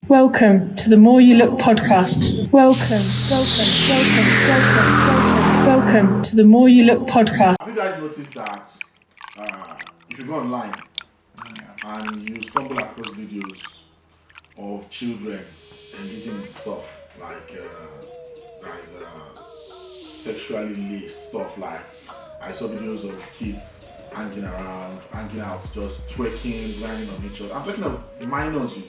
Welcome to the More You Look podcast. Welcome to the More You Look podcast. Have you guys noticed that if you go online and you stumble across videos of children engaging in stuff like sexually laced stuff, like I saw videos of kids hanging out, just twerking, grinding on each other. I'm talking of minors,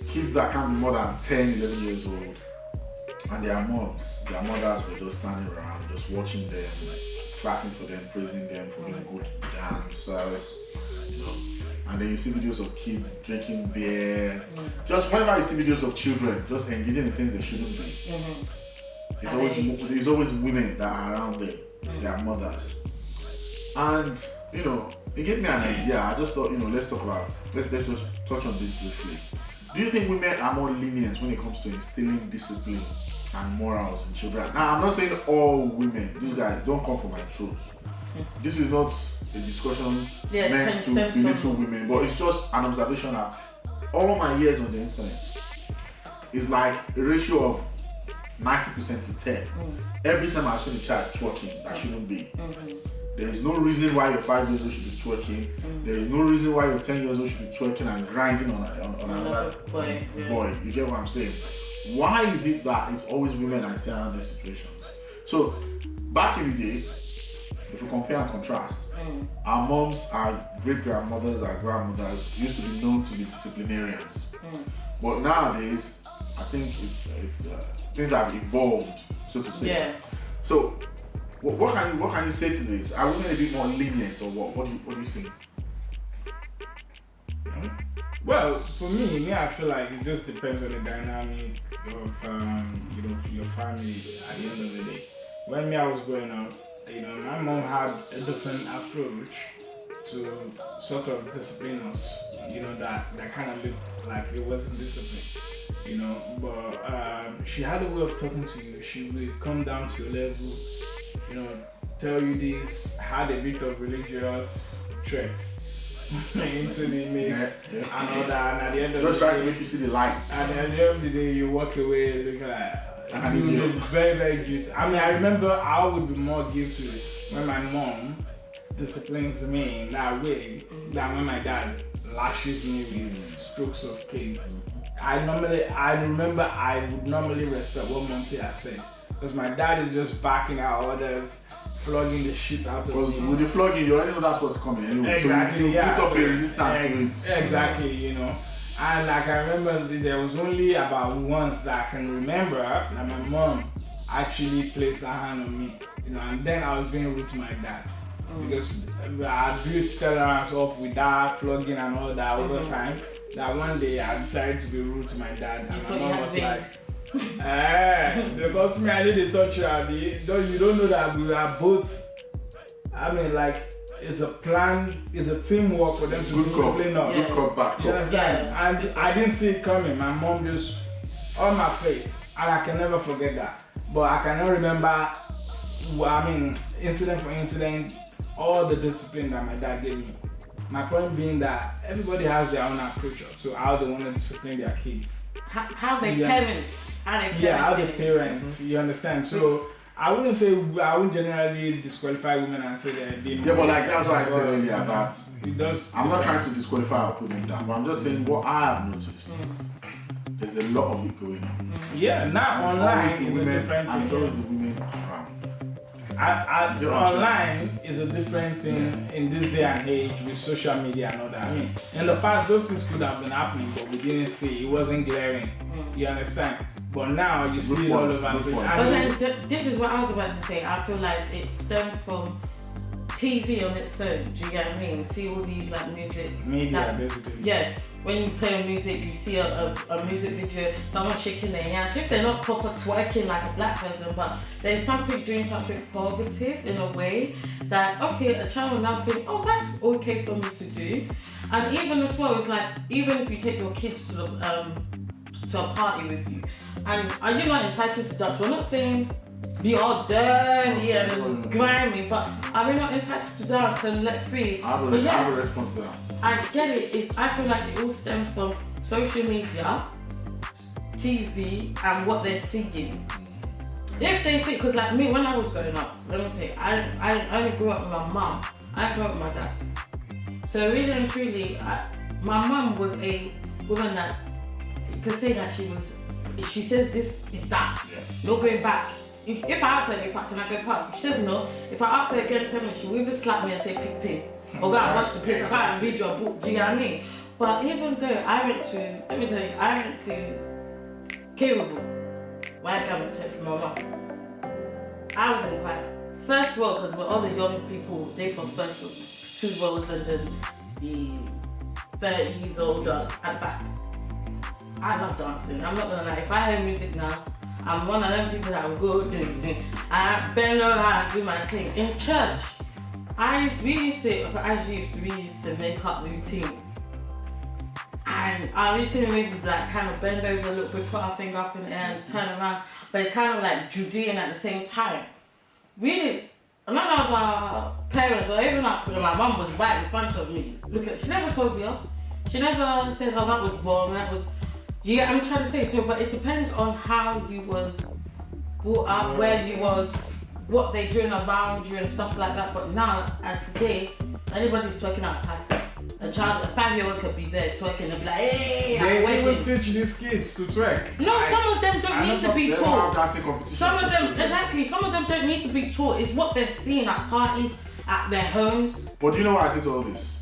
kids that can't be more than 10, 11 years old, and their mothers were just standing around, just watching them, like clapping for them, praising them for being good dancers, And then you see videos of kids drinking beer. Just whenever you see videos of children just engaging in things they shouldn't be, it's always women that are around them, their mothers. And it gave me an idea. I just thought, let's just touch on this briefly. Do you think women are more lenient when it comes to instilling discipline and morals in children? Now, I'm not saying all women. These guys don't come for my throat. This is not a discussion meant to belittle women, but it's just an observation that all of my years on the internet is like a ratio of 90% to 10. Every time I've seen a child twerking, that shouldn't be. There is no reason why your 5 years old should be twerking. There is no reason why your 10 years old should be twerking and grinding on another boy. You get what I'm saying? Why is it that it's always women I see around these situations? So back in the day, if you compare and contrast, our moms, our great grandmothers, our grandmothers used to be known to be disciplinarians. But nowadays, I think it's things have evolved, so to say. Yeah. So what can you say to this? Are women a bit more lenient, or what? What do you think? Well, for me, I feel like it just depends on the dynamic of your family at the end of the day. When I was growing up, my mom had a different approach to sort of discipline us. That kind of looked like it wasn't discipline. But she had a way of talking to you. She would come down to your level, tell you this, had a bit of religious threats into the mix and all that. And at the end of just the try day, to make you see the light. And at the end of the day, you walk away looking like you look very, very guilty. I mean, I remember I would be more guilty when my mom disciplines me in that way than when my dad lashes me with strokes of cane. I remember I would normally respect what mom said, because my dad is just backing out orders, flogging the shit out of me. Because with the flogging, you already know that's what's coming anyway. Exactly, so you put up a resistance to it. Exactly, And like I remember, there was only about once that I can remember that my mom actually placed her hand on me, and then I was being rude to my dad. Because I built tolerance up with that flogging and all that over time, that one day I decided to be rude to my dad, and my mom was like, because me, I didn't touch you, you don't know that we are both, it's a plan, it's a teamwork for them to discipline us. Good crop, bad crop. You understand? And I didn't see it coming. My mom just on my face, and I can never forget that. But I cannot remember, incident for incident, all the discipline that my dad gave me. My point being that everybody has their own approach to how they want to discipline their kids. How their parents. How the parents, you understand? So I wouldn't generally disqualify women and say that they but like that's what I said earlier that I'm not trying to disqualify or put them down, but I'm just saying what I have noticed. There's a lot of it going on. Now online is a different thing. It's always the women around. Online is a different thing in this day and age with social media and all that. In the past, those things could have been happening, but we didn't see. It wasn't glaring. You understand? But now you see it all over. But then this is what I was about to say. I feel like it stemmed from TV on its own. Do you get what I mean? See all these like music media, basically. Yeah. When you play music, you see a music video, someone shaking their hands. If they're not proper twerking like a black person, but there's doing something positive in a way that, okay, a child will now think, oh, that's okay for me to do. And even as well, it's like, even if you take your kids to a party with you, and are you not entitled to dance? We're not saying be all dirty and grimy, but are we not entitled to dance and let free? I have a response to that. I get it. I feel like it all stems from social media, TV, and what they're seeing. If they see, because like me, when I was growing up, let me say, I only grew up with my mum. I grew up with my dad. So really and truly, my mum was a woman that you could say that if she says this is that, no going back. If I ask her, can I go park? She says no. If I ask her again, tell me, she will either slap me and say pick pin. Or go and watch the place, I can't read your book, do you get what I mean? But even though I went to Kiribati, my Catholic church with my mum. I was in quite first row because we're all the young people, they from first row, 2 rows and then the 30s older at the back. I love dancing, I'm not gonna lie. If I hear music now, I'm one of them people that will go do. I bend over and do my thing. In church, we used to make up routines. And our routine would be like kind of bend over a little bit, put our finger up in the air and turn around. But it's kind of like Judean at the same time. Really, none of our parents or even my mum was right in front of me. She never told me off. She never said, oh, that was wrong, that was... I'm trying to say, so, but it depends on how you was brought up, where you was, what they doing around you and stuff like that. But now, as today, anybody's twerking out taxi. A 5-year-old could be there twerking and be like, hey, I'm waiting. They even teach these kids to twerk. No, some of them don't need to be taught. Some of them don't need to be taught. It's what they're seeing at parties, at their homes. But do you know why I say all this?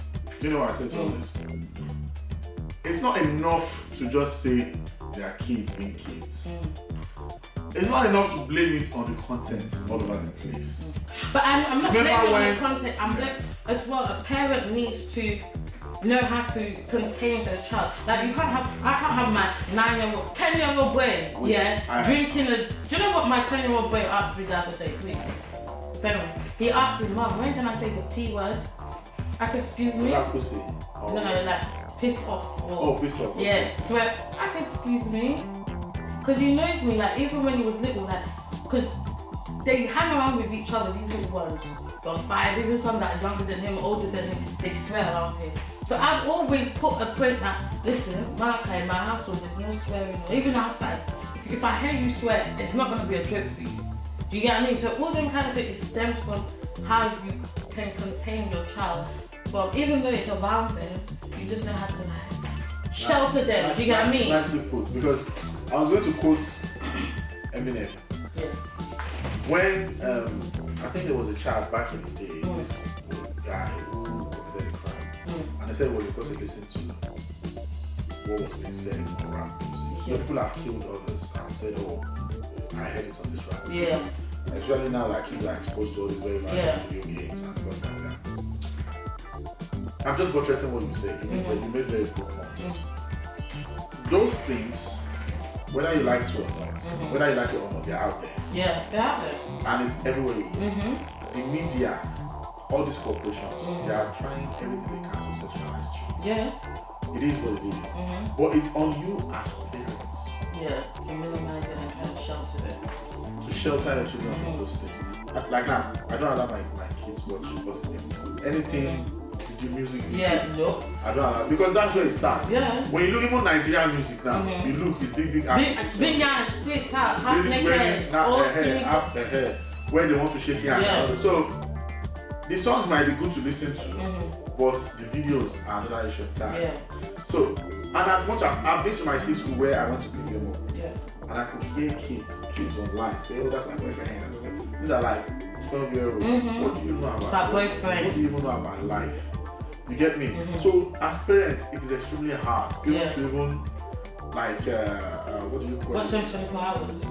It's not enough to just say they are kids being kids. It's not enough to blame it on the content all over the place. But I'm not blaming on the content. I'm blaming as well. A parent needs to know how to contain their child. Like I can't have my 9-year-old, 10-year-old boy, drinking a. Do you know what my 10-year-old boy asked me the other day, please? Femi. He asked me, Mom, when can I say the P word? I said, excuse me. That pussy. No, like piss off. Piss off. Yeah, swear. I said, excuse me. Because he knows me, like, even when he was little, like, because they hang around with each other, these little ones. Got 5, even some that are younger than him, older than him, they swear around him. So I've always put a point that, listen, Malachi, in my household, there's no swearing, even outside. If I hear you swear, it's not going to be a joke for you. Do you get what I mean? So all them kind of things stems from how you can contain your child. But even though it's around them, you just know how to like shelter them. Do you get what I mean? Nicely put, because I was going to quote Eminem. Yeah. When I think there was a child back in the day, this guy who committed a crime, and they said, well, because they listened to what was being said on rap music. You know, people have killed others and said, oh, I heard it on this rap. Yeah. Especially now that kids are exposed to all these very violent video games and stuff like that. I'm just buttressing what you said, but you made very good points. Those things, whether you like it or not, whether you like it or not, they're out there. Yeah, they're out there. And it's everywhere you go. The media, all these corporations, they are trying everything they can to sexualize children. Yes. It is what it is. But it's on you as parents. Yeah, to minimize it and kind of shelter it. To shelter your children from those things. Like now, I don't allow my kids watch what is anything. The music video. Yeah, no. I don't allow, because that's where it starts. Yeah. When you look even Nigerian music now, you look, it's big ass. Big ass, straight out, half naked, all half the hair, where they want to shake your hands. So the songs might be good to listen to, but the videos are another issue of time. Yeah. So, and as much as I've been to my kids' school where I went to pick them up, and I could hear kids online say, oh, that's my boyfriend. These are like 12-year-olds. What do you know about that boyfriend? What do you even know about life? You get me? So as parents, it is extremely hard even to even like what do you call watch it? them 24 hours.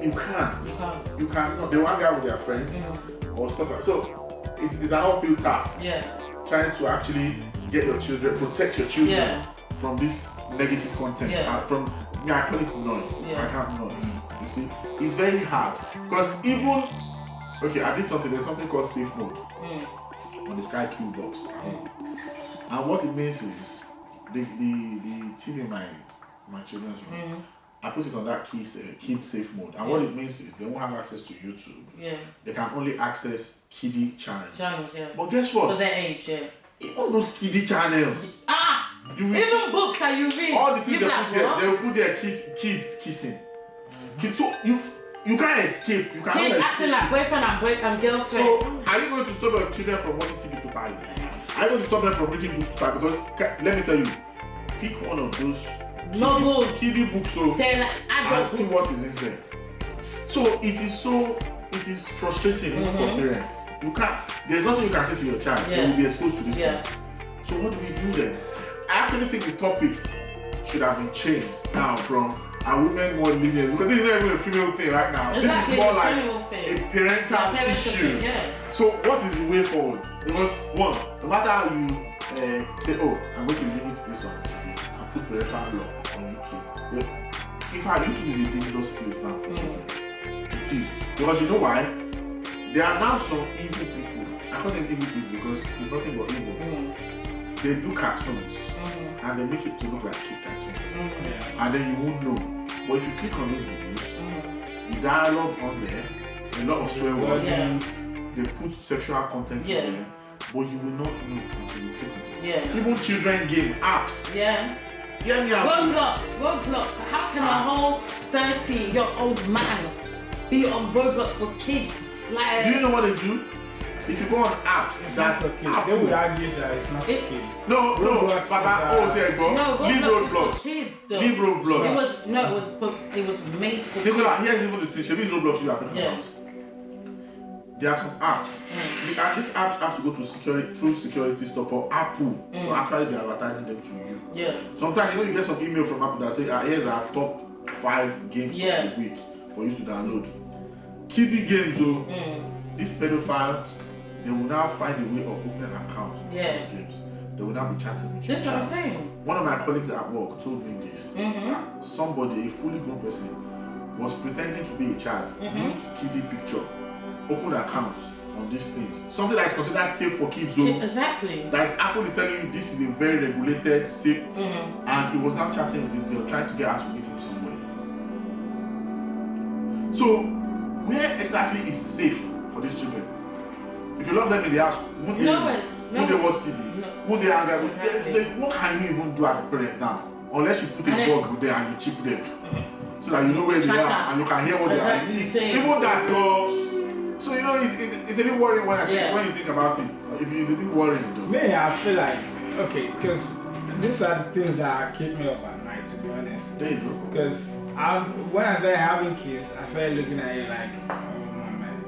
You can't. You cannot. They will hang out with their friends or stuff like that. So it's an uphill task. Yeah. Trying to actually get your children, protect your children from this negative content, from I call it noise. I can't noise. You see, it's very hard because even I did something. There's something called safe mode on the Sky Q box, and what it means is the TV in my children's room. I put it on that kid safe mode, and what it means is they won't have access to YouTube. Yeah. They can only access kiddie channels. But guess what? For their age, Even those kiddie channels. You will Even books that you read. all the things you they be put there, like, they will put their kids kissing. Kids, so you can't escape. You cannot kids escape. acting like boyfriend and girlfriend. So are you going to stop your children from watching TV totally? Are you going to stop them from reading books totally? Because let me tell you, pick one of those novels, kiddie books so then and see what is inside. So it is frustrating even for parents. You can't. There's nothing you can say to your child. They will be exposed to these things. So what do we do then? I actually think the topic should have been changed now from are women more lenient, because this is not even a female thing right now. Exactly, this is more like a parental issue. So what is the way forward? Because one, no matter how you say, oh, I'm going to limit this on TV and put parental law on YouTube. But in fact, YouTube is a dangerous place now for children. It is. Because you know why? There are now some evil people. I call them evil people because it's nothing but evil. They do cartoons and they make it to look like kid cartoons. And then you won't know. But if you click on those videos, the dialogue on there, a lot of swear words, they put sexual content in there, but you will not know until you click on it. Even children game apps. Hear me out. Roblox. How can a whole 30-year-old man be on Roblox for kids? Like, do you know what they do? If you go on apps, that's for kids. They would argue that it's not for kids. No, Roblox leave Roblox. For kids, though. Leave Roblox. It was made for Nichola, kids. here's even the thing. She's Roblox you are talking about. There are some apps. And these apps have to go to security stuff for Apple to actually be advertising them to you. Sometimes you get some email from Apple that say, here's our top 5 games of the week for you to download. Kiddie games, these pedophiles, they will now find a way of opening accounts in these games. They will now be chatting with you. That's what I'm saying. One of my colleagues at work told me this. Somebody, a fully grown person, was pretending to be a child, used kiddie picture, opened accounts on these things. Something that is considered safe for kids. Exactly. That is Apple is telling you this is a very regulated, safe, and he was now chatting with this girl, trying to get her to meet him somewhere. So, where exactly is safe for these children? If you lock them in the house, won't they watch TV? Won't they hang out? What can you even do as a parent now? Unless you put a dog there and you chip them. So that you know where they are and you can hear what they are saying. Even that, so you know, it's a bit worrying when you think about it. It's a bit worrying though. Me, I feel like, okay, because these are the things that keep me up at night, to be honest. There you go. Because when I started having kids, I started looking at it like,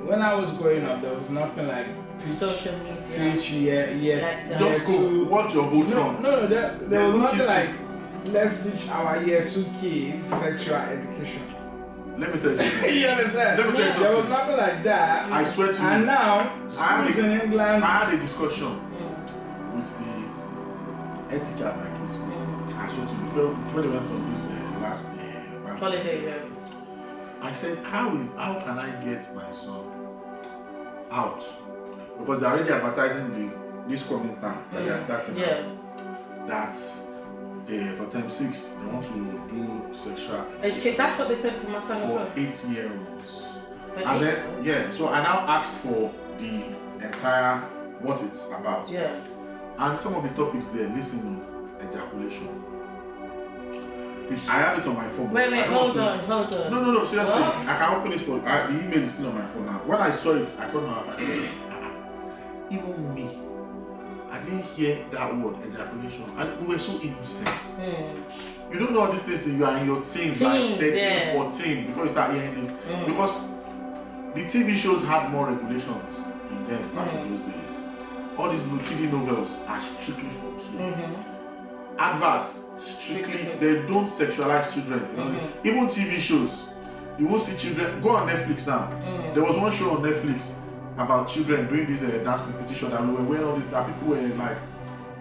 when I was growing up, there was nothing like social media. Like just go watch your Voltron. No, there was nothing like, let's teach our year 2 kids sexual education. Let me tell you something. You understand? Let me tell you something. There was nothing like that. I swear to you. And now, schools in England. I had a discussion with the head teacher at my kids' school. I swear to you, before they went on this last holiday. I said, how can I get my son out? Because they're already advertising this coming time that they are starting now. That's for term 6, they want to do sexual education. That's what they said to my son as well. For 8-year-olds. And then, so I now asked for the entire, what it's about. And some of the topics there, listen, ejaculation. I have it on my phone. Wait, hold on. No, seriously. What? I can open it for the email is still on my phone now. When I saw it, I called my wife and said, even me, I didn't hear that word, ejaculation. And we were so innocent. You don't know all these things till you are in your teens, like 13, 14, before you start hearing this. Because the TV shows had more regulations in them back in those days. All these kiddie novels are strictly for kids. Adverts, strictly, they don't sexualize children. Even TV shows, you won't see children. Go on Netflix now. There was one show on Netflix about children doing this dance competition that we were wearing all that people were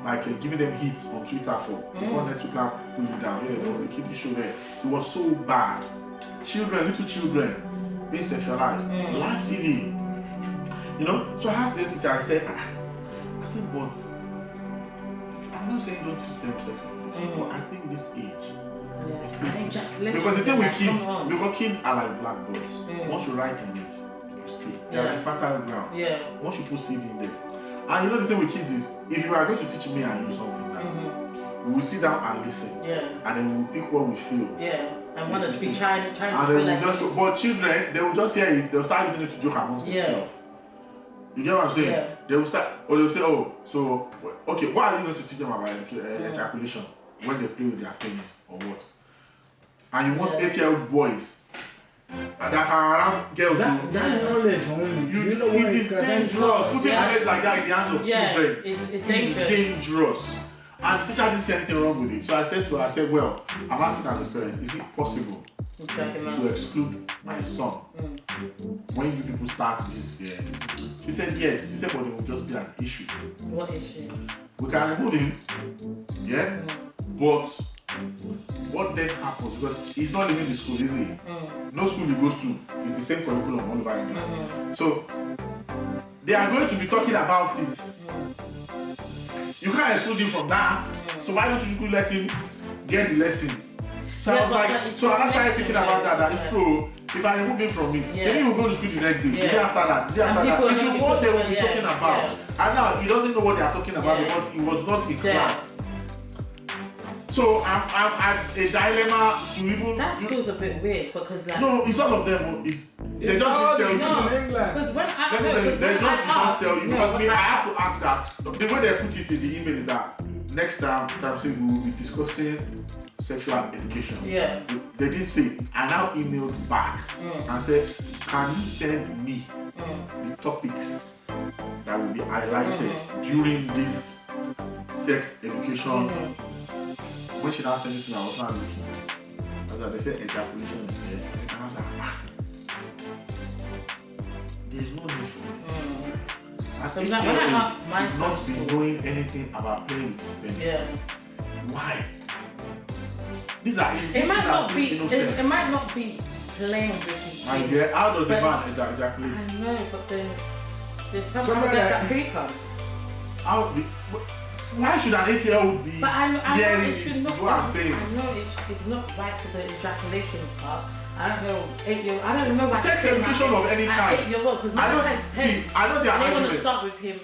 like giving them hits on Twitter for. Before Netflix now pull it down. There was a kiddie show there. It was so bad. Little children being sexualized. Live TV. You know? So I asked this teacher, I said, but I'm not saying don't teach them sex education, but I think this age is still because the thing with kids, because kids are like blackboards. Once you write on it, it will stay. They're like fertile ground. Once you put seed in there, And you know the thing with kids is, if you are going to teach me and you something now, we will sit down and listen. Yeah. And then we will pick what we feel. Yeah. And want to be trying and to then feel we'll like just go. But children, they will just hear it, they'll start listening to joke amongst themselves. You get what I'm saying? Yeah. They will start, or they'll say, oh, so, okay, why are you going to teach them about ejaculation when they play with their penis or what? And you want 8-year-old boys that are around girls That knowledge only. you know it is dangerous. Putting knowledge like that in the hands of children it's dangerous. And the teacher didn't see anything wrong with it. So I said to her, well, I'm asking as a parent, is it possible to exclude my son when you people start this year? She said yes. She said, but it will just be an issue. What issue? We can remove him, yeah? But what then happens? Because he's not leaving the school, is he? No school he goes to is the same curriculum all over England. So they are going to be talking about it. You can't exclude him from that. So why don't you let him get the lesson? So I was like, so I started thinking about that it's true. If I remove him from it, maybe he will go to school the next day, the day after that, the day after that. This is what they will be talking about. And now he doesn't know what they are talking about because he was not in class. So I'm at a dilemma to even. That feels a bit weird because like. No, it's all of them. They just didn't tell you. Because when They just did not tell you because I had to ask that. The way they put it in the email is that next time say we will be discussing sexual education. Yeah. They didn't say. I now emailed back and said, can you send me the topics that will be highlighted during this sex education? When she now sent it to me, I was not looking. They said ejaculation is there. And I was like, there's no need for this. And When I asked my should not be knowing anything about playing with his penis. Yeah. Why? These are It might not be playing with his my dear, how does a man ejaculate? I know, but then there's somehow that pre-comes. Why should an 8-year-old be But I know hearing it should it? not. Is what I'm saying. I know it's not right for the ejaculation part. I don't know 8-year-old. I don't know. Sex education of any kind. 8-year-old because my friend's 10. See, I know their and they want to argument. start with him.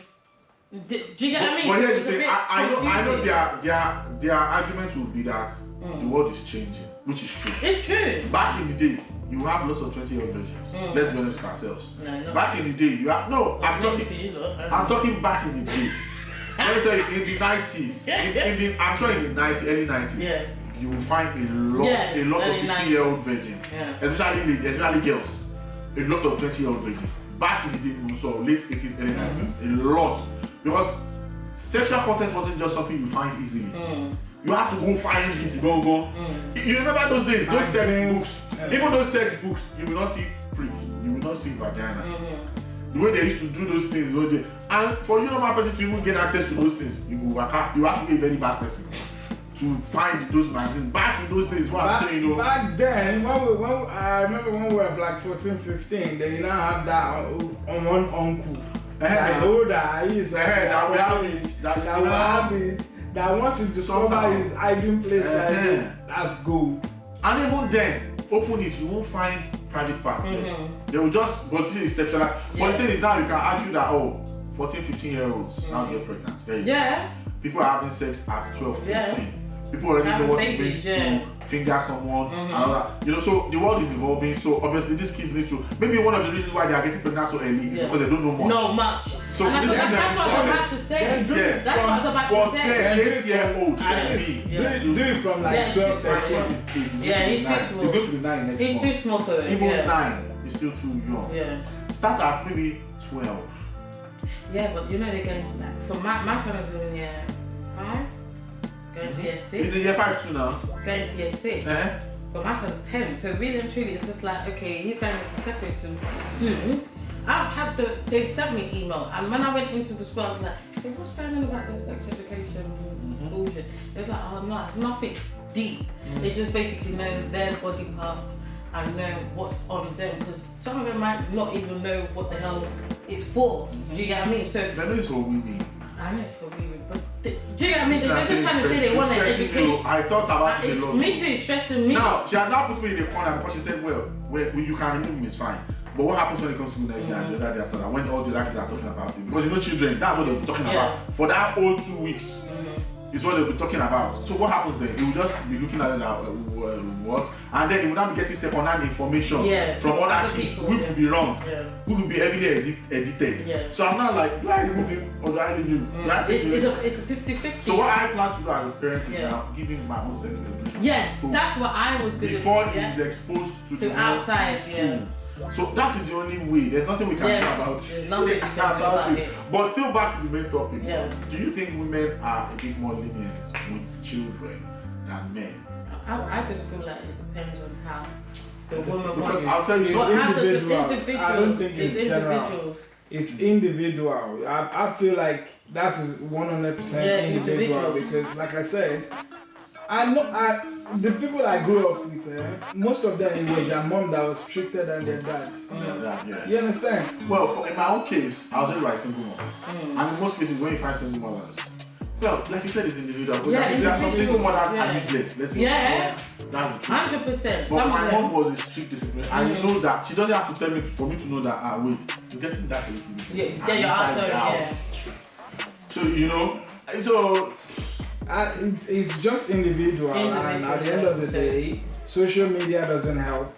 Do you get what I mean? But here's the It's a thing. bit I know confusing. their argument will be that the world is changing, which is true. It's true. Back in the day, you have lots of 20-year-old virgins. Let's be honest with ourselves. No, back in the day, you have no. I'm talking back in the day. Let me tell you, in the 90s, I'm sure in the early 90s, you will find a lot of 50-year-old virgins, especially girls, a lot of 20-year-old virgins. Back in the day, we saw late 80s, early 90s, a lot, because sexual content wasn't just something you find easily. You have to go find it, go. You remember those days, those sex books, even those sex books, you will not see prick, you will not see vagina. The way they used to do those things, and for you normal person to even get access to those things, you have to be a very bad person to find those magazines. Back in those days, what I'm saying, back then, when I remember when we were like 14, 15, they now have that on one uncle. That older, he is that we have it. That once you discover his hiding place like this, that's gold. And even then, open it, you won't find private parts there. They will just, but this is sexual. But the thing is now you can argue that 14, 15-year-olds now get pregnant. People are having sex at 12, 15. People already know what it means to finger someone and all that. So the world is evolving. So obviously these kids need to. Maybe one of the reasons why they are getting pregnant so early is because they don't know much. No much. So that's what I was about to say. That's what I was about to say. 8-year-old. Do it from like 12, 13. He's going to be 9 next month. He's too small for it. Even 9 is still too young. Start at maybe 12. Yeah, but they're going like for my son is in year 5. Going to year 6. He's in year 5 too now. Going to year 6. But my son's 10. So really and truly, it's just like, okay, he's going into secondary soon. They've sent me an email. And when I went into the school, I was like, hey, what's going on about this sex education bullshit? It was like, oh no, it's nothing deep. It's just basically knowing their body parts and know what's on them. Because some of them might not even know what the hell it's for. Do you get what I mean? So they know it's for women. I know it's for women, but do you get what I mean? They're just trying to say they want to educate. I thought about it a lot. Me too, it's stressing me. Now, she had now put me in the corner because she said, well, you can remove me, it's fine. But what happens when it comes to the next day and the other day after that? When all the other kids are talking about it, because you know children, that's what they'll be talking about for that whole 2 weeks. Is what they'll be talking about. So what happens then? He will just be looking at it like, what? And then he will not be getting second-hand information from other kids. People, we could be wrong. We could be heavily edited. So I'm not like, do I remove him or do I leave him? It's a 50-50. So what I plan to do as a parent is now give him my own sex education. That's what I was going to do. Before he is exposed to the outside, school. So that is the only way. There's nothing we can do about it. Nothing we can do about it. But still back to the main topic. Yeah. Do you think women are a bit more lenient with children than men? I just feel like it depends on how the woman wants. Because I'll tell you, how the individual. I don't think it's individual. general. It's individual. I feel like that is 100% individual because, like I said, I know the people I grew up with, most of them it was their mom that was stricter than their dad. You understand? Well, in my own case, I was raised by a single mom, and in most cases, when you find single mothers, well, like you said, it's individual. There are some single mothers are useless. Let's be honest. That's the truth. 100%. But my mom was a strict disciplinarian, and you know that she doesn't have to tell me for me to know that. Wait, it's getting that a little bit. You're outside. So you know, so. It's just individual, and at the end of the day, social media doesn't help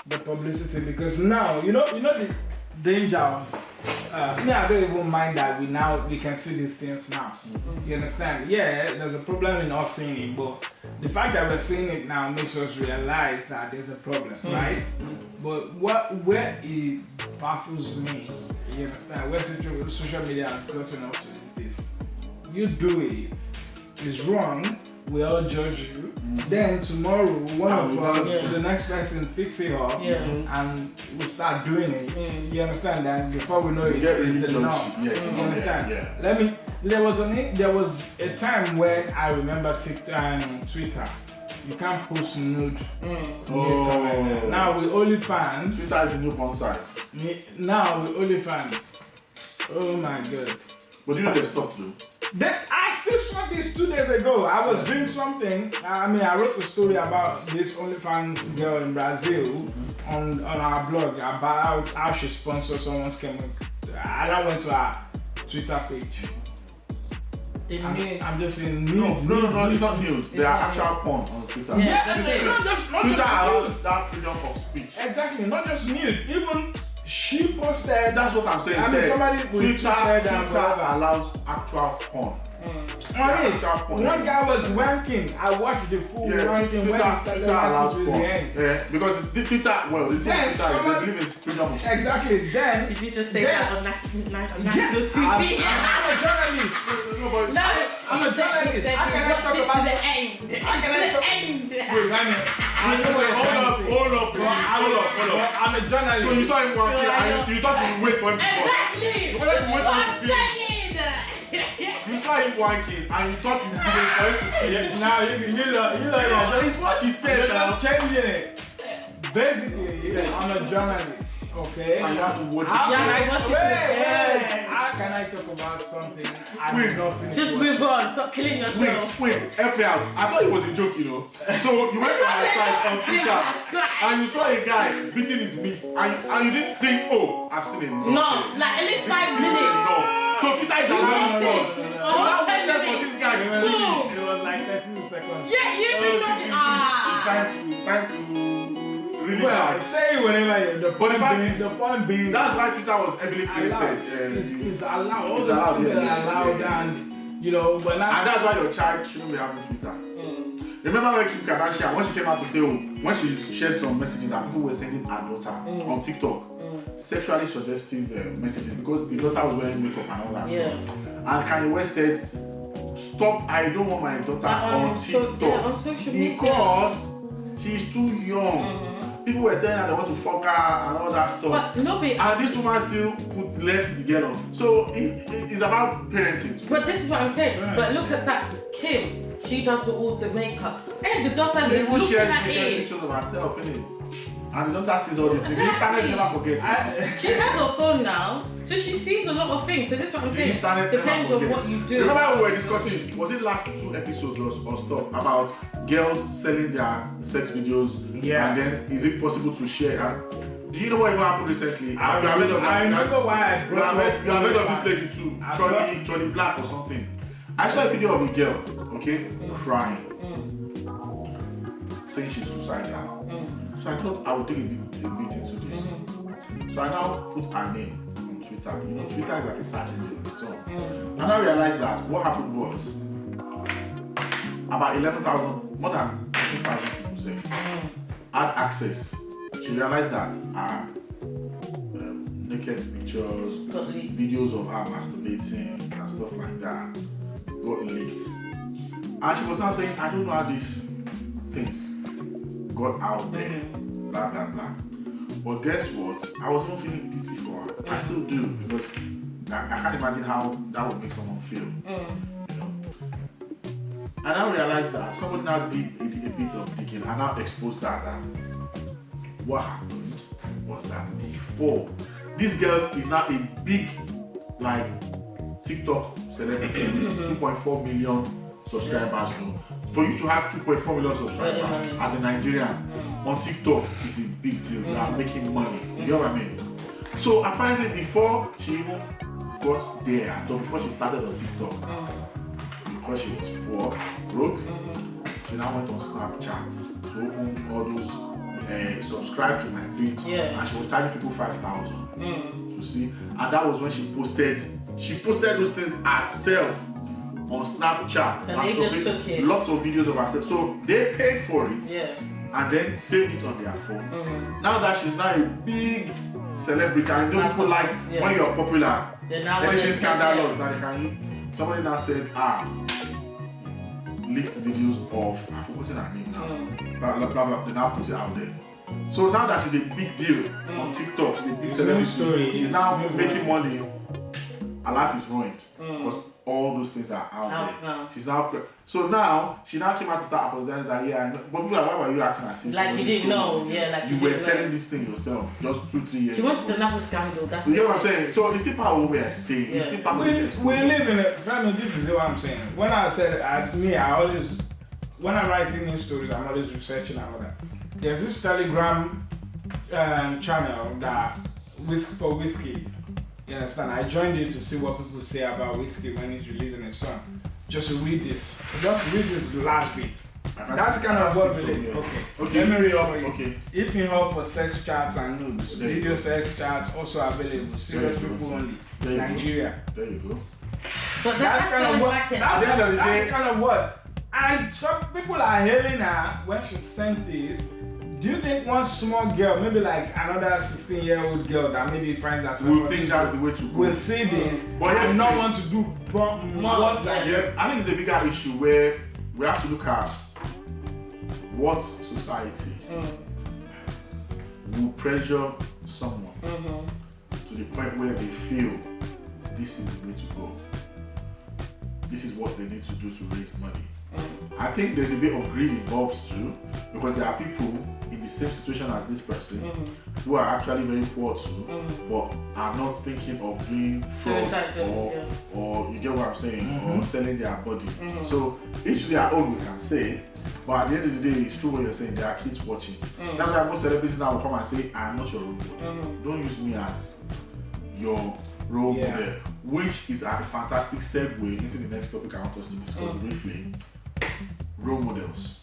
the publicity because now you know the danger of me. I don't even mind that we can see these things now. You understand? Yeah, there's a problem in us seeing it, but the fact that we're seeing it now makes us realize that there's a problem, right? But where it baffles me, you understand, where social media has gotten up to is this: you do it. Is wrong, we all judge you. Then tomorrow, one of us, the next person picks it up and we start doing it. You understand that? Before we know it, it's the norm. Yes. You understand? There was a time when I remember Twitter. You can't post nude. Now we only fans. Twitter is a new porn site. Now we only fans. Oh my god. But you know they stopped though. I still saw this 2 days ago. I was doing something. I wrote a story about this OnlyFans girl in Brazil on our blog about how she sponsored someone's chemical. I went to her Twitter page. I'm just saying nude. No, it's not nude. There are actual porn on Twitter. Not just Twitter allows that freedom of speech. Exactly, not just nude. Even she posted. That's what I'm saying. Somebody Twitter allows actual porn. One guy was wanking. I watched the full wanking when he started allows to porn. the end. Because the Twitter, they believe in freedom of speech. Exactly. Then did you just say that on national TV? I'm a journalist. I'm a journalist. I cannot talk about the end. Hold up. I'm a journalist. So you saw him wanking and you thought you would wait for him to Exactly. You saw him wanking and you thought you would wait for him to finish. Now you It's what she said. You're just changing it. Basically, I'm a journalist, okay? And you have to watch it. How can I talk about something I did not finish? Just move on. Stop killing yourself. Wait, help me out. I thought it was a joke, you know. So you went to my side on Twitter and you saw a guy beating his meat and you didn't think, oh, I've seen him. No, like at least 5 minutes. No. So Twitter is allowing it. That's for this guy. It was like 13 seconds. Yeah, you know. He's trying to really well, say whatever the point being that's why Twitter was heavily created. It's allowed. All the things that are allowed, and you know, and that's why your child shouldn't be having Twitter. Remember when Kim Kardashian, when she came out to say, when she shared some messages that people were sending her daughter on TikTok, sexually suggestive messages because the daughter was wearing makeup and all that stuff. And Kanye West said, "Stop! I don't want my daughter on TikTok on social media because she's too young." People were telling her they want to fuck her and all that stuff. And this woman still left the girl on. So it's about parenting. But this is what I'm saying. Right. But look at that Kim. She does all the makeup. And the daughter is looking at it. Pictures of herself, innit? And the daughter sees all these things. The internet never forgets. She has her phone now, so she sees a lot of things. So this is what I'm saying. Depends on what you do. Remember we were discussing, was it last 2 episodes or stuff about girls selling their sex videos? Yeah. And then is it possible to share? Do you know what even happened recently? I remember why I brought you have heard of this lady too, Charlie Black or something. I saw a video of a girl, okay, crying, saying she's suicidal. So I thought I would dig a bit into this. So I now put her name on Twitter. You know, Twitter is like a search engine. So and I realized that what happened was about 11,000, more than 15,000 people say had access. She realized that her naked pictures, videos of her masturbating and stuff like that got leaked. And she was now saying, I don't know how these things got out there, blah blah blah. But guess what? I was not feeling pity for her. I still do, because I can't imagine how that would make someone feel. You know? And I realized that somebody now did a bit of digging and now exposed that what happened was that before, this girl is now a big like TikTok celebrity with 2.4 million subscribers. You know? For you to have 2.4 million subscribers as a Nigerian on TikTok is a big deal. You are making money. You get what I mean? So apparently before she even got there, or before she started on TikTok, because she was poor, broke, she now went on Snapchat to open all those subscribe to my page, and she was charging people 5,000 to see, and that was when she posted those things herself on Snapchat. And they just took it. Lots of videos of herself, so they paid for it, and then saved it on their phone. Now that she's now a big celebrity, and you know people like when you're popular, anything scandalous, now they can. Somebody now said, leaked videos of, I've forgotten her name now, blah blah blah blah, they now put it out there. So now that she's a big deal on TikTok, she's a big celebrity, she's now making money, her life is ruined because all those things are out there. She's now, so now she now came out to start apologizing that but people are like, why were you acting as if like you didn't know, like you were selling this thing yourself just 2-3 years she wants another scandal, that's you get what I'm saying? So it's still part of what we are saying. It's still part of this. We live in a family. This is what I'm saying. When I said I always, when I'm writing news stories, I'm always researching and all that. There's this Telegram channel that for Whiskey. You understand? I joined it to see what people say about Whiskey when he's releasing a song. Just read this. Just read this last bit. That's kind of what we live. Okay. Let me read over you. Okay. Hit me up for sex chats and nudes. Video sex chats also available. Serious people only. Nigeria. There you go. But that's kind of what. That's kind of what. And some people are hailing her when she sent this. Do you think one small girl, maybe like another 16-year-old girl that maybe finds herself will think that's the way to go, will see this and not want to do what's like this? I think it's a bigger issue where we have to look at what society will pressure someone to the point where they feel this is the way to go. This is what they need to do to raise money. I think there's a bit of greed involved too, because there are people in the same situation as this person who are actually very poor too, but are not thinking of doing fraud or you get what I'm saying, or selling their body. So each to their own, we can say, but at the end of the day, it's true what you're saying. There are kids watching. That's why most celebrities now will come and say, I am not your role model. Don't use me as your role model, which is a fantastic segue into the next topic I want us to discuss briefly. Role models.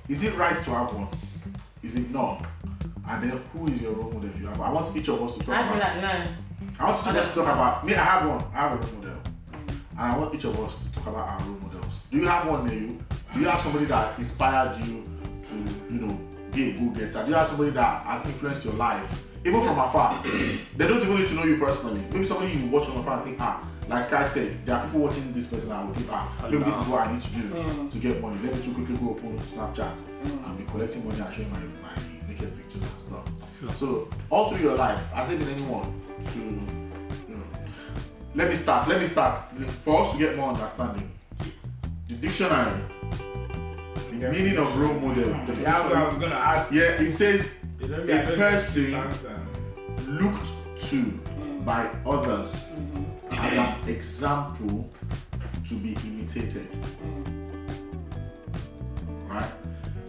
Is it right to have one? Is it not? And then who is your role model if you have one? I want each of us to talk about. I want each of us to talk about. Me, I have one. I have a role model. And I want each of us to talk about our role models. Do you have one near you? Do you have somebody that inspired you to, be a go-getter? Do you have somebody that has influenced your life? Even from afar. They don't even need to know you personally. Maybe somebody you watch from afar and think, like Sky said, there are people watching this person and will think, maybe this is what I need to do to get money. Let me too quickly go open Snapchat and be collecting money and showing my naked pictures and stuff. So all through your life, has there been anyone to, let me start. For us to get more understanding, the dictionary, the meaning of role model. That's what I was going to ask. Yeah, it says a person looked to by others as an example to be imitated. Right?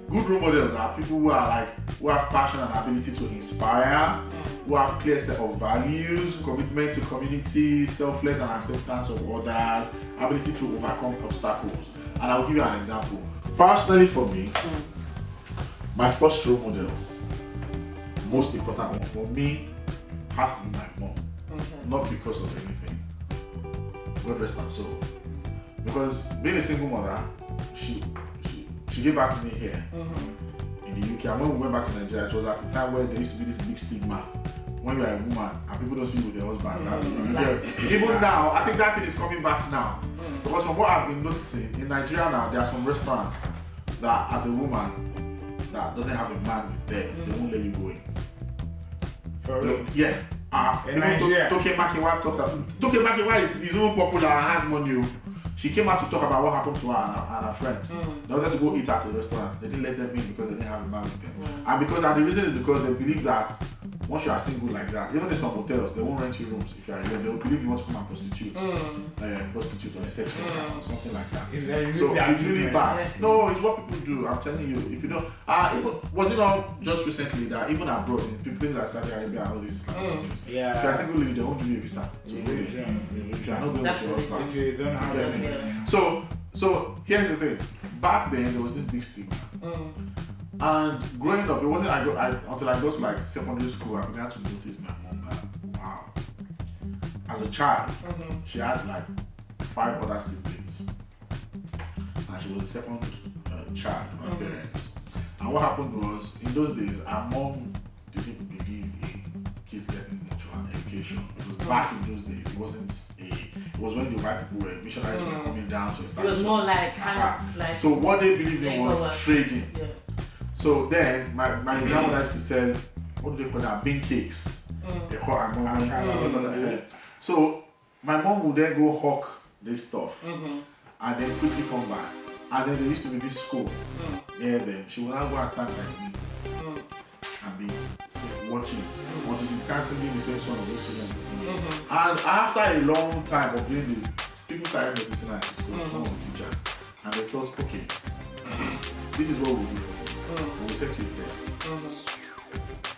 Good role models are people who are like who have passion and ability to inspire, who have clear set of values, commitment to community, selfless and acceptance of others, ability to overcome obstacles. And I'll give you an example. Personally for me, my first role model, most important one for me, has to be my mom. Not because of anything. God rest her soul. Because being a single mother, she gave back to me here in the UK. And when we went back to Nigeria, it was at the time where there used to be this big stigma. When you are a woman and people don't see you with your husband. Even now, I think that thing is coming back now. Because from what I've been noticing, in Nigeria now, there are some restaurants that as a woman that doesn't have a man with them, they won't let you go in. For real? Yeah. In Nigeria. Toke Makiwa is even popular and has money. She came out to talk about what happened to her and her friend. They wanted to go eat at a restaurant. They didn't let them in because they didn't have a man with them. And the reason is because they believe that once you are single like that, even in some hotels, they won't rent you rooms if you are alone. They will believe you want to come and prostitute. Prostitute or a sex worker or something like that. So it's really bad. No, it's what people do. I'm telling you. If you know, was it not just recently that even abroad, in places like Saudi Arabia and all these countries, if you are a single lady, they won't give you a visa. So if you are not going with your husband, if you don't have that. So here's the thing. Back then there was this big stigma. And growing up, it wasn't until I got to like secondary school I began to notice my mom that wow. As a child, she had like 5 other siblings. And she was the second child of her parents. And what happened was, in those days, our mom didn't believe in kids getting mutual education. Because back in those days, it was when the white people were missionaries were coming down to establish. It was more like kind of like. So what they believed in was trading. Yeah. So then my grandmother used to sell, what do they call that? Bean cakes. They call it. So my mom would then go hawk this stuff and then quickly come back. And then there used to be this school near them. She would now go and stand like me and be watching until she can't sing the same song of those children be singing. And after a long time of doing this, people started noticing her at school, some of the teachers, and they thought, okay, this is what we'll do for you. We'll set you a test.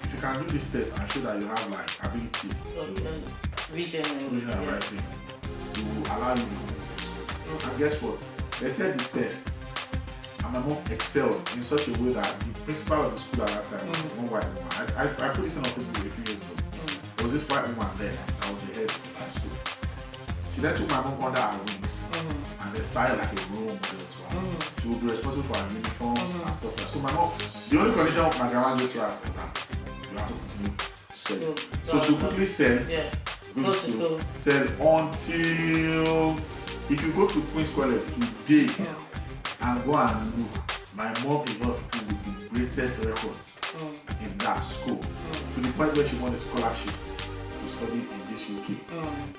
If you can do this test and show that you have like ability to reading and writing, we will allow you to go to school. And guess what? They said the test, and my mom excelled in such a way that the principal of the school at that time was one white woman. I put this on Facebook a few years ago. There was this white woman there that was the head of my school. She then took my mom under her wings and they started like a role model as well. She would be responsible for her uniforms and stuff like that. So my mom, the only condition my grandma gave to her was that you have to continue selling. So she would quickly sell, go to school, sell until if you go to Queen's College today and go and look, my mom is not with the greatest records in that school. To the point where she won a scholarship to study in this UK.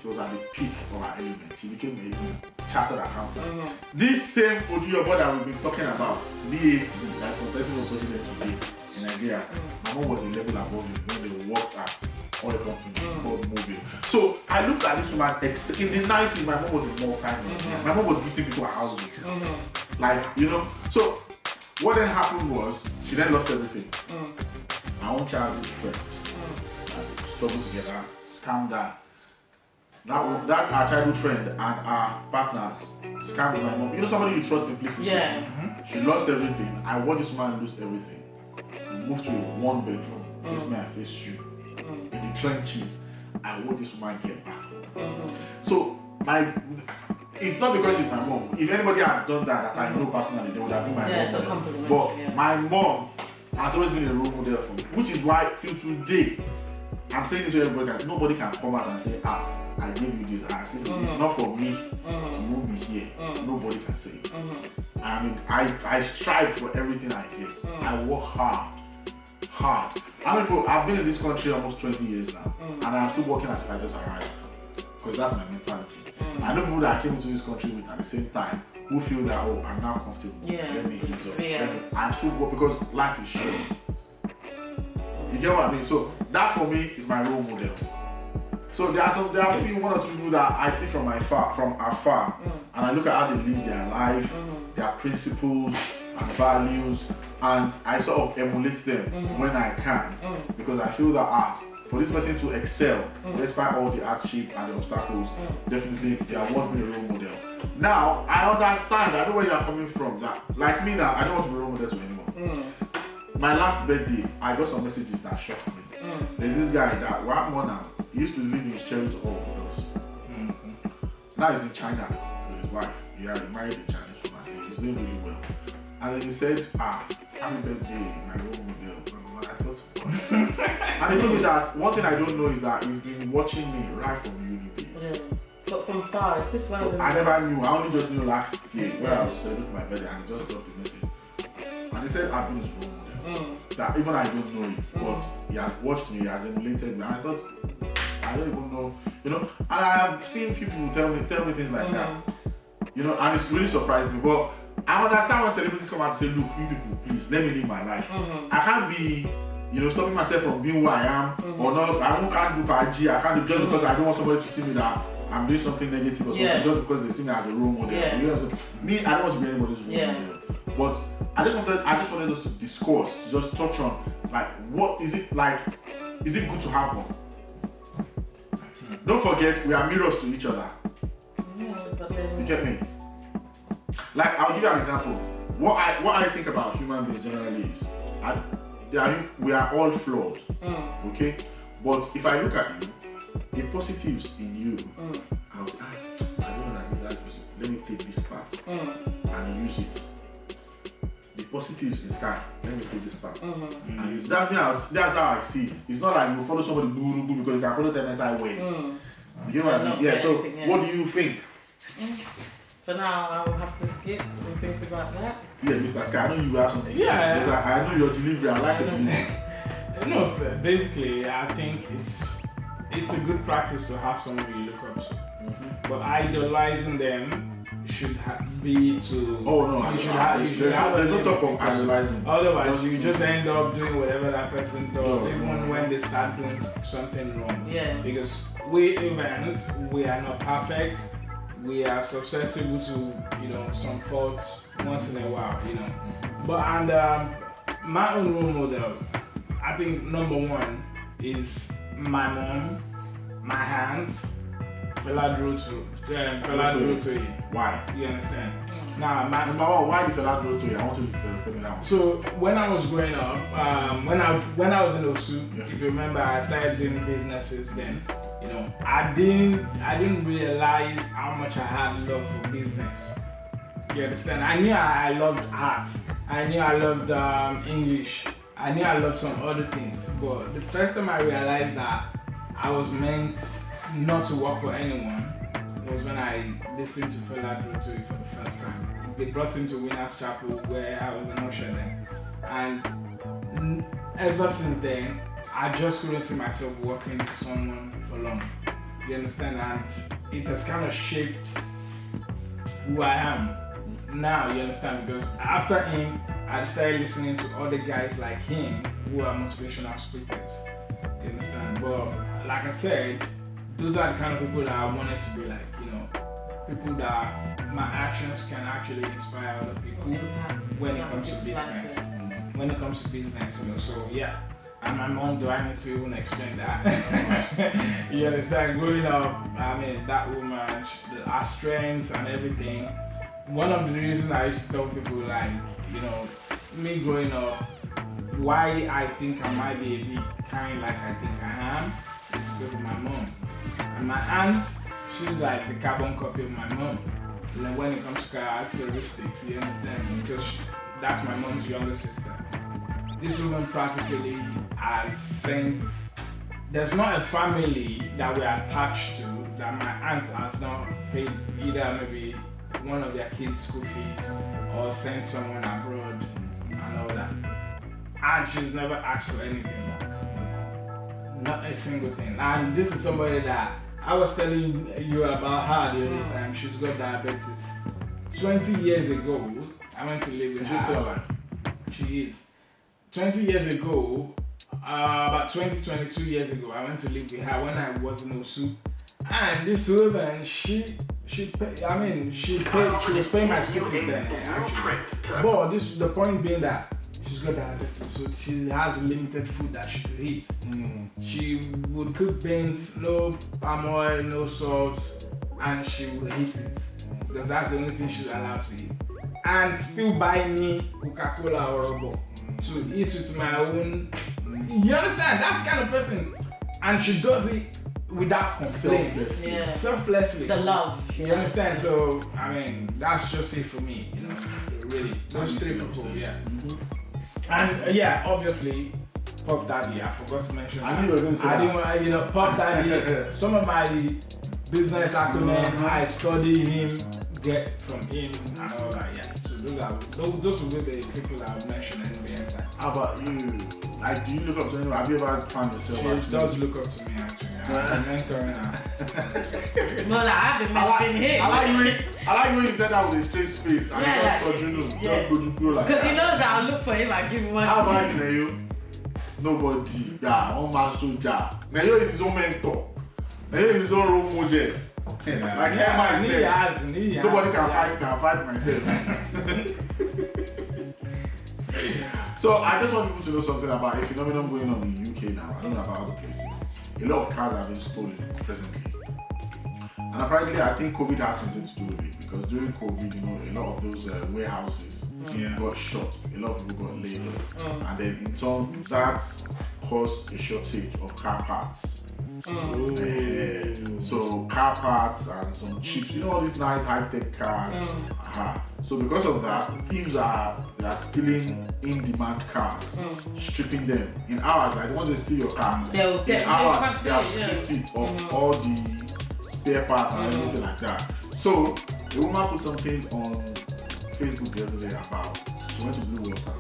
She was at the peak of her element. She became a chartered accountant. This same Ojuyobo that we've been talking about, BAT, that's one person who was president today in Nigeria. My mom was a level above him when they worked at all the companies called Mobile. So I looked at this woman in the 90s. My mom was a multi-millionaire. My mom was gifting people houses, like So what then happened was she then lost everything. My own childhood friend, struggled together, scammed her. That our childhood friend and our partners scammed my mom. Somebody you trust implicitly. She lost everything. I watched this woman lose everything. We moved to a 1-bedroom. Face me, I face you. In the trenches, I watched this woman get back. So it's not because she's my mom. If anybody had done that I know personally, they would have been my mom. But my mom has always been a role model for me, which is why till today, I'm saying this to everybody, nobody can come out and say, I gave you this. If not for me, you won't be here. Nobody can say it. I mean, I strive for everything I get. I work hard. I've been in this country almost 20 years now, and I'm still working as if I just arrived, because that's my mentality. I know people that I came into this country with at the same time who feel that, I'm now comfortable. Let me ease up. I'm still working because life is short. You get what I mean? So that for me is my role model. So there are maybe 1 or 2 people that I see from afar, and I look at how they live their life, their principles, and values, and I sort of emulate them when I can, because I feel that for this person to excel, despite all the hardship and the obstacles, definitely they are worth being a role model. Now, I understand, I know where you are coming from. That, like me now, I don't want to be a role model to anymore. My last birthday, I got some messages that shocked me. There's this guy that, one more now, he used to live in Cherry Hall with us. Now he's in China with his wife. He married a Chinese woman. He's doing really well. And then he said, happy birthday, my role model. I thought, what? And he told me that one thing I don't know is that he's been watching me right from uni days. But from far, is this one of them? I never knew. I only just knew last year when I was celebrating my birthday, and he just dropped a message. And he said, I've been his role model. That even I don't know it, but he has watched me, he has emulated me. And I thought, I don't even know, and I have seen people tell me things like that, and it's really surprised me. But I understand when celebrities come out to say, look, you people, please, let me live my life. I can't be, stopping myself from being who I am, or not. I can't do Faji. I can't do just because I don't want somebody to see me that I'm doing something negative or something, just because they see me as a role model. You know what I'm saying? Me, I don't want to be anybody's role model. But I just wanted us to discuss, to just touch on, like, what is it like? Is it good to have one? Don't forget, we are mirrors to each other. You get me? Like, I'll give you an example. What I think about human beings generally is, we are all flawed, okay? But if I look at you, the positives in you, I was I don't know that this. Let me take this part and use it. The positives in sky. Let me take this part. And that's how I see it. It's not like you follow somebody because you can follow them SI way. You get what I mean? Yeah. So what do you think? For now, I will have to skip and think about that. Yeah, Mr. Sky, I know you have something. Yeah. Because I know your delivery. I like it. No, basically, I think it's a good practice to have somebody you look up to. But idolizing them should be to. Oh no, there's no talk of idolizing. Otherwise, you just end up doing whatever that person does, even when they start doing something wrong. Yeah. Because we humans, we are not perfect. We are susceptible to some faults once in a while, But my own role model, I think number one is my mom, my hands. Fela drew to it. Why? You understand? Now, why did Fela draw to it? I want you to tell me that one. So when I was growing up, when I was in Osu, if you remember, I started doing businesses then. I didn't realize how much I had love for business. You understand? I knew I loved arts. I knew I loved English. I knew I loved some other things. But the first time I realized that I was meant not to work for anyone was when I listened to Fela Dutu for the first time. They brought him to Winners Chapel where I was an usher then. And ever since then, I just couldn't see myself working for someone for long. You understand? And it has kind of shaped who I am now, you understand? Because after him, I started listening to other guys like him who are motivational speakers. You understand? But like I said, those are the kind of people that I wanted to be like, people that my actions can actually inspire other people when it comes to business. When it comes to business, so yeah. And my mom, do I need to even explain that? You understand? Growing up, that woman, her strengths and everything. One of the reasons I used to tell people, like, me growing up, why I think I might be a bit kind like I think I am, is because of my mom. And my aunt, she's like the carbon copy of my mom. When it comes to characteristics, you understand? Because that's my mom's younger sister. This woman practically has sent. There's not a family that we're attached to that my aunt has not paid either maybe one of their kids' school fees or sent someone abroad and all that. And she's never asked for anything. Not a single thing. And this is somebody that I was telling you about her the other time. She's got diabetes. 20 years ago, I went to live with her. She's still alive. She is. 20 years ago, about 22 years ago, I went to live with her when I was in Osu. And this woman, she She was paying my school fees then, actually. But the point being that she's got diabetes, so she has limited food that she could eat. She would cook beans, no palm oil, no salt, and she would eat it. Because that's the only thing she's allowed to eat. And still buy me Coca-Cola or Robo to eat with my own. You understand? That's the kind of person. And she does it without complaint. Selflessly. The love. You understand? So, I mean, that's just it for me, you know, really. Those three people, yeah. And obviously, Puff Daddy, I forgot to mention. I knew you were going to say I didn't want, you know, Puff Daddy, some of my business acumen, I study him, get from him, and all that, yeah. So those will be the people I would mention in the end. How about you? Like, do you look up to anyone? Have you ever found yourself? She does look up to me, actually. I'm a mentor now. No, like, I've been mentioning him. I like when you said that with a straight face and just saw you just go like that. Because he knows that I'll look for him and give him one. How about you? Nobody. Yeah, one man soldier. Nayo is his own mentor. Nayo is his own role model. Like Emma said, nobody can fight me, I fight myself. So I just want people to know something about a phenomenon going on in the UK now. I don't know about other places. A lot of cars have been stolen presently. And apparently I think COVID has something to do with it, because during COVID, you know, a lot of those warehouses got shut. A lot of people got laid off. And then in turn, that's caused a shortage of car parts. So car parts and some chips, you know, all these nice high-tech cars. So because of that, thieves are stealing in-demand cars, stripping them. In hours, like once they steal your car, in hours they have stripped it of all the spare parts and everything like that. So the woman put something on Facebook the other day about she went to Blue Water.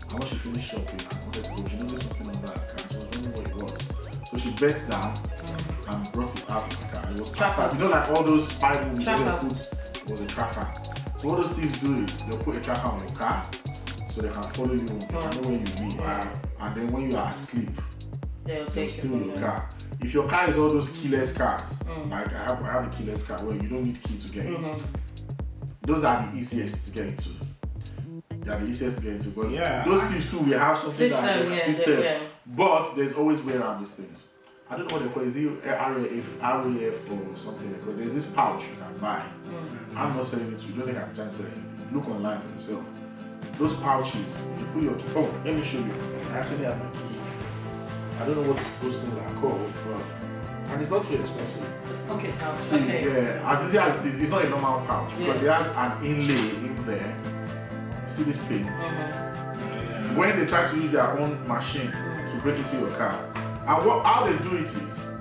And when she finished shopping and wanted to go, she noticed something on that car. She was wondering what it was. So she bent down and brought it out of the car. It was traffic. You know, like all those spy movies where they put was a tracker. So what those thieves do is they'll put a tracker on your car so they can follow you, they can know where you live. And then when you are asleep, they'll steal your car. If your car is all those keyless cars, like I have a keyless car where you don't need key to get in, those are the easiest to get into. They are the easiest to get into because those thieves too will have something system. But there's always way around these things. I don't know what they call it. Is it RAF or something like that? There's this pouch you can buy. I'm not selling it to you. Don't think I'm trying to sell it. Look online for yourself. Those pouches, if you put your key, let me show you. I actually have my key. I don't know what those things are called, but and it's not too expensive. Okay, as easy as it is, it's not a normal pouch because it has an inlay in there. See this thing? When they try to use their own machine to break into your car, and how they do it is,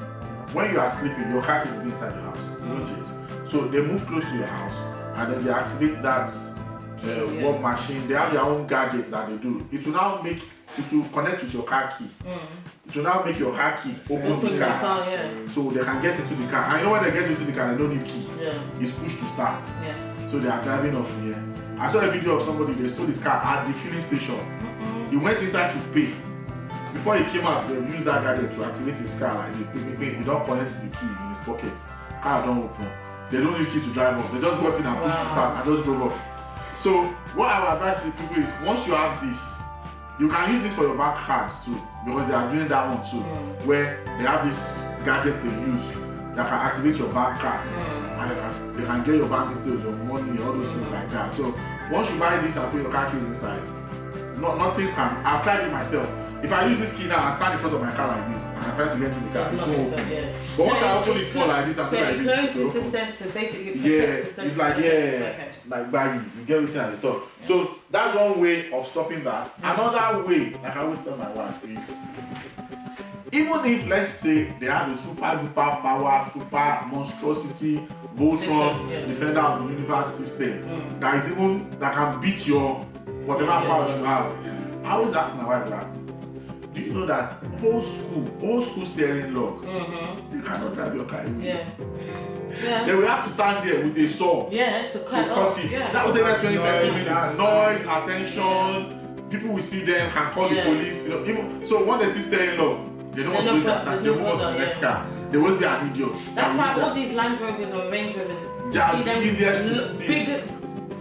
when you are sleeping, your car is inside your house, don't it? So they move close to your house, and then they activate that work machine. They have their own gadgets that they do. It will connect with your car key. It will now make your car key open the car, so they can get into the car. And you know when they get into the car, they don't need key. It's push to start. So they are driving off here. I saw a video of somebody, they stole his car at the filling station. He went inside to pay. Before he came out, they used that gadget to activate his car like this. He don't connect the key in his pocket. Car don't open. They don't need key to drive off. They just got in and pushed to start and just drove off. So what I would advise to people is, once you have this, you can use this for your bank cards too, because they are doing that one too, where they have these gadgets they use that can activate your bank card, and they can get your bank details, your money, all those things like that. So once you buy this and put your car keys inside, nothing can. I've tried it myself. If I use this key now and stand in front of my car like this and I try to get into the car, it won't open. But once I open it small like this and put like this, it closes the sensor, basically protects the sensor. It's like like baggy. You get everything at the top. So that's one way of stopping that. Another way, like I always tell my wife, is even if, let's say, they have a super duper power, super monstrosity, Voltron, Defender of the Universe system that can beat your whatever power you have. I always ask my wife that, do you know that old school steering lock, you cannot drive your car away. They will have to stand there with a saw to cut it. That will take like 20-30 minutes. Noise, attention, people will see them, can call the police. You know, even so when they see steering lock, they don't want to lose that time. They move on to the next car. there will be an idiot. That's why all these Land Rovers or Range Rovers, they are the easiest to steal. Bigger.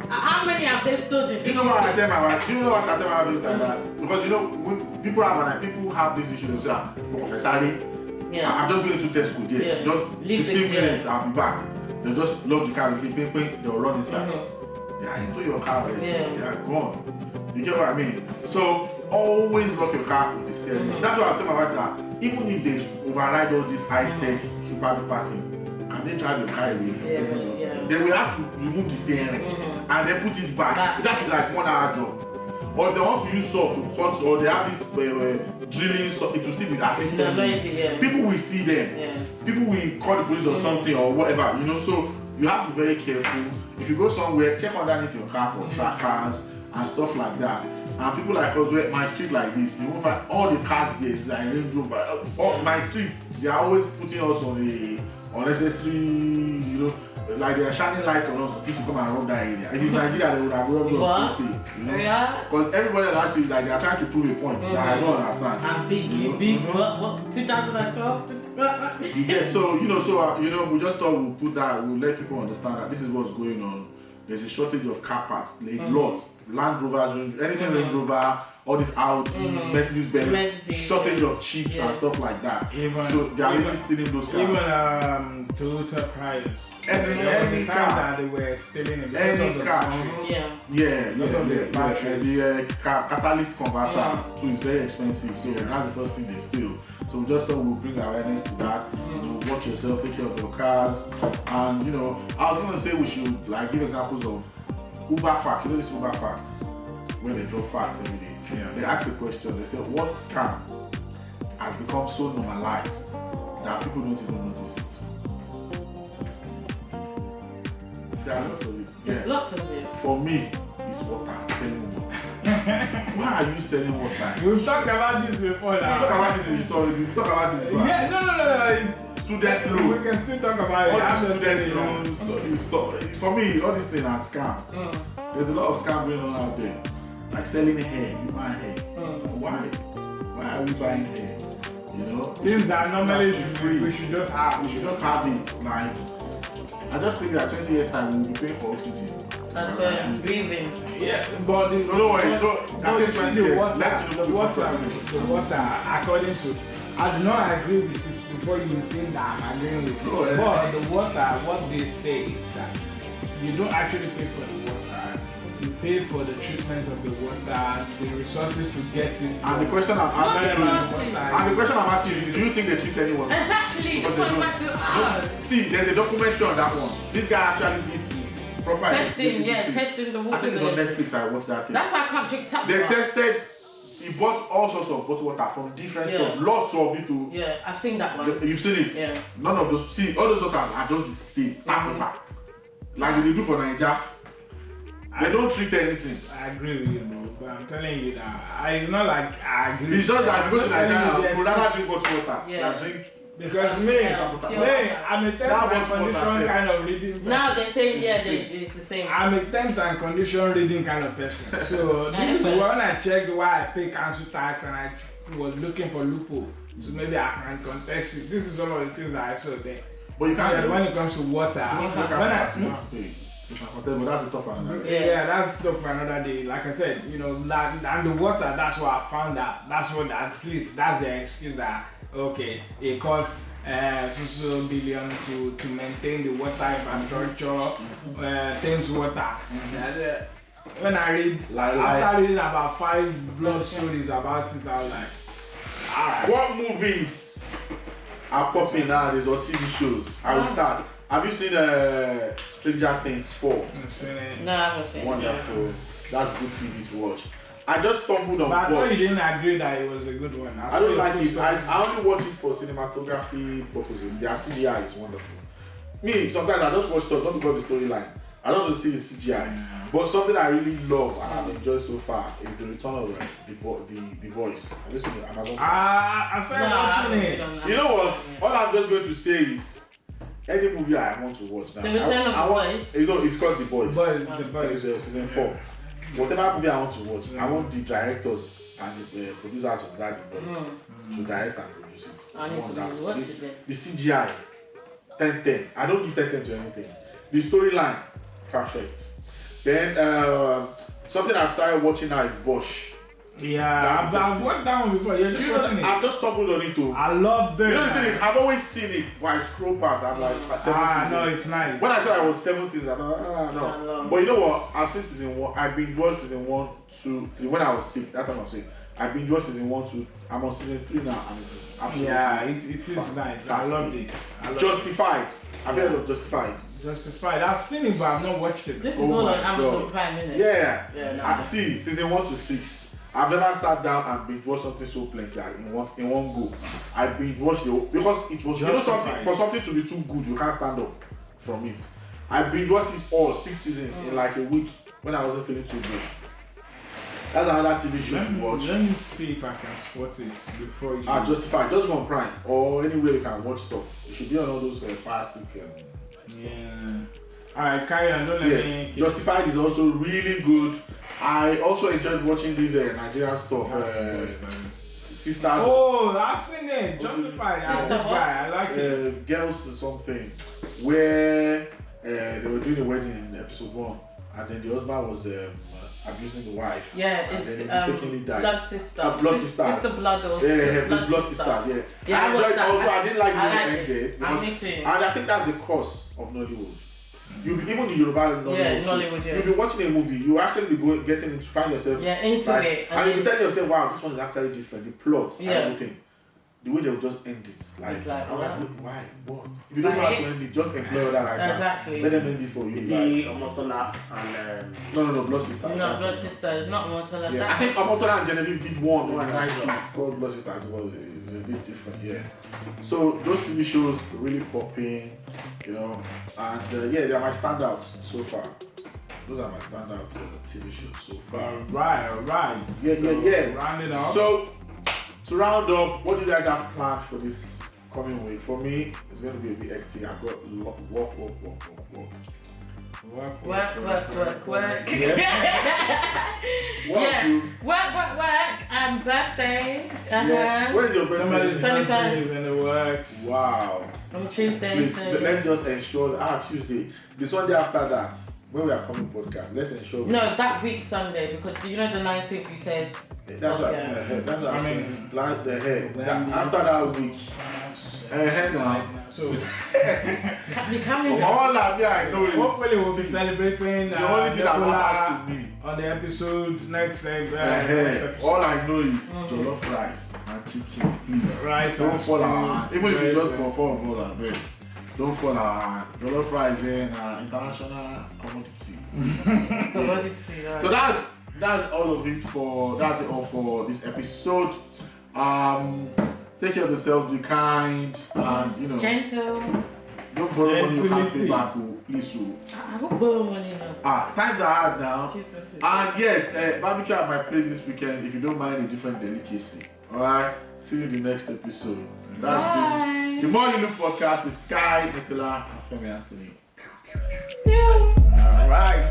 How many have they stolen? Do you know what I tell my wife? Do you know what I tell my wife like that? Because you know, when people have this issue, they say, Professor, I'm just going to test school there. Yeah. Just 15 minutes, I'll be back. They'll just lock the car, they'll run inside. They are into your car already. They are gone. You get what I mean? So always lock your car with the steering. That's why I tell my wife that even if they override all this high-tech super duper thing, can they drive your car away with the steering? They will have to remove the steering and then put it back. That is like 1 hour job. Or if they want to use saw to cut, or they have this drilling saw, it will still be at least 10 minutes. People will see them. People will call the police or something or whatever, you know. So you have to be very careful. If you go somewhere, check underneath your car for trackers and stuff like that. And people like us, where my street like this, you won't find all the cars there, it's like Range Rover. All my streets, they are always putting us on the unnecessary, you know, like they are shining light on us for things to come and rob that area. If it's Nigeria, they would have robbed us quickly, you know. Because everybody on that street, like they are trying to prove a point that I don't understand. I'm big, what? 2012? You get, so you know, we just thought we'll put that, we'll let people understand that this is what's going on. There's a shortage of car parts, like lots, Land Rovers, anything Range Rover, all these Audis, Mercedes Benz, shortage of chips and stuff like that. So they are really stealing those cars. Even Toyota Prius. Any car that they were stealing it because of the batteries. The catalyst converter too is very expensive, so that's the first thing they steal. So we just thought we'll bring awareness to that. You know, watch yourself, take care of your cars, and you know, I was gonna say we should like give examples of Uber facts. You know these Uber facts when they drop facts every day. They ask the question. They say, what scam has become so normalized that people don't even notice it? See, lots of it. There's lots of it. For me, it's water. Selling water. Why are you selling water? We've talked about this before now. We've talked about it in the story. We've talked about it before. Yeah, no. It's student loan. We can still talk about it. All the student loans. For me, all these things are scam. There's a lot of scam going on out there. Like selling hair, you buy hair. Why are we buying hair? You know? Things that normally we should just have. We should just have it. Like, I just think that 20 years time we'll be paying for oxygen. That's why I'm breathing. Yeah, but don't worry. I said 20 years. The water, according to, I do not agree with it before you think that I'm agreeing with it. But the water, what they say is that you don't actually pay for the water. You pay for the treatment of the water, the resources to get it. And the question I'm asking you, do you think they treat anyone? Exactly. That's what I'm asking. See, there's a documentary on that one. This guy actually did proper testing the water. I think it's on Netflix. I watched that thing. That's why I can't drink tap They water. tested. He bought all sorts of bottled water from different stores. Lots of it too. Yeah, I've seen that one. You've seen it? Yeah. None of those. See, all those waters are just the same. Tap. Like they do for Nigeria. They don't treat anything. I agree with you, bro. But I'm telling you that it's not like I agree. It's just that if you go to Nigeria, you rather drink bottled water. Yeah. Drink. Because I'm a terms and condition kind of reading person. Now they're saying it's the same. I'm a terms and condition reading kind of person. So this is when I checked why I pay council tax and I was looking for loophole. So maybe I can contest it. This is all of the things that I saw there. But you can't. When it comes to water, but that's a tough one. Yeah, that's tough for another day. Like I said, you know, and the water, that's what I found out. That's what at least that's the excuse that okay, it costs so billion to maintain the water infrastructure, Thames water. When I read, after reading about 5 blog stories about it, I was like, alright. What movies are popping nowadays or TV shows? I will start. Have you seen Stranger Things 4? I've seen it. No, I haven't seen it. Wonderful. That's good TV to watch. I just stumbled on. But I thought you didn't agree that it was a good one. I don't like it. I only watch it for cinematography purposes. Their CGI is wonderful. Me, sometimes I just watch stuff not because of the storyline. I don't want to see the CGI. But something I really love and I've enjoyed so far is the return of the boys. Have you seen it? Amazon. I started watching it. You know what? All I'm just going to say is any movie I want to watch now. The Return of the Boys. You know, it's called The Boys. The Boys. It's season 4. Whatever movie I want to watch, I want the directors and the producers of that The Boys. to direct and produce it. I need to watch it then. The CGI, 10-10. I don't give 10-10 to anything. The storyline, perfect. Then something I've started watching now is Bosch. Yeah, I've watched that one before. You're just watching it. I've just stumbled on it too. I love them. You know the thing is, I've always seen it, but I scroll past. I'm like 7 seasons. No, it's nice. When I saw I was 7 seasons, I thought, no. But you know what? I've seen season 1. I binge watched season 1, 2, 3. When I was sick, that time I was sick. I binge watched season 1, 2. I'm on season 3 now, and it is absolutely it is nice. I loved it. Justified. Have you heard of Justified? Justified. I've seen it, but I've not watched it. This is all on Amazon Prime, isn't it? Yeah. See, season 1 to 6. I've never sat down and binge watched something so plenty in one go. I binge watched it because it was something to be too good, you can't stand up from it. I binge watched it all 6 seasons in like a week when I wasn't feeling too good. That's another TV show to watch. Let me see if I can spot it before you. Justified. Just go on Prime or anywhere you can watch stuff. You should be on all those Fire Stick. Yeah. Alright, carry on. Don't let me. Justified is also really good. I also enjoyed watching this Nigerian stuff. Sisters. Oh, I've seen it. Justified. This guy, I like it. Girls or something where they were doing a wedding in episode 1, and then the husband was abusing the wife. Yeah, it's Blood Sisters. Blood Sisters. Sister Blood or Blood Sisters. Yeah. I enjoyed also I didn't like the way it ended. And I think that's the cause of Nollywood. You'll be even the Yoruba Nollywood. You'll be watching a movie. You actually be getting into find yourself. Into it. And you'll be telling yourself, wow, this one is actually different. The plots and everything. The way they'll just end it. Look, why? What? If you don't know how to end it, just employ other writers. Exactly. Let them end it for you. Is it Omotola and No, Blood Sisters. No, Blood Sisters, not Omotola. Yeah. I think Omotola and Genevieve did one in the 90s called Blood Sisters. Well, it was a bit different, So those TV shows really popping, and they're my standouts so far. Those are my standouts TV shows so far. Alright. Yeah. Round it up. So to round up, what do you guys have planned for this coming week? For me, it's going to be a bit hectic. I've got work. Work. Work. And birthday. When's your birthday? 21st. In the works. Wow. On Tuesday. Please, let's just ensure Tuesday. The Sunday after that, when we are coming podcast, let's ensure. No, that week Sunday, because the 19th you said. That's what I mean. Like the hair. After that week. Now. So all I know is hopefully we'll be celebrating the only thing that matters to me on the episode next episode. All I know is jollof rice and chicken, please. Rice don't fall our hand. Even if you just perform more than bed, don't fall our hand. Jollof rice is an international commodity. So that's all of it for this episode. Take care of yourselves, be kind, and gentle. Don't borrow money you can't pay back, please. I won't borrow money now. Times are hard now. Jesus. And yes, barbecue at my place this weekend. If you don't mind a different delicacy, alright. See you in the next episode. That's been the More You Look podcast with Sky, Nichola, and Femi Anthony. Yeah. Alright.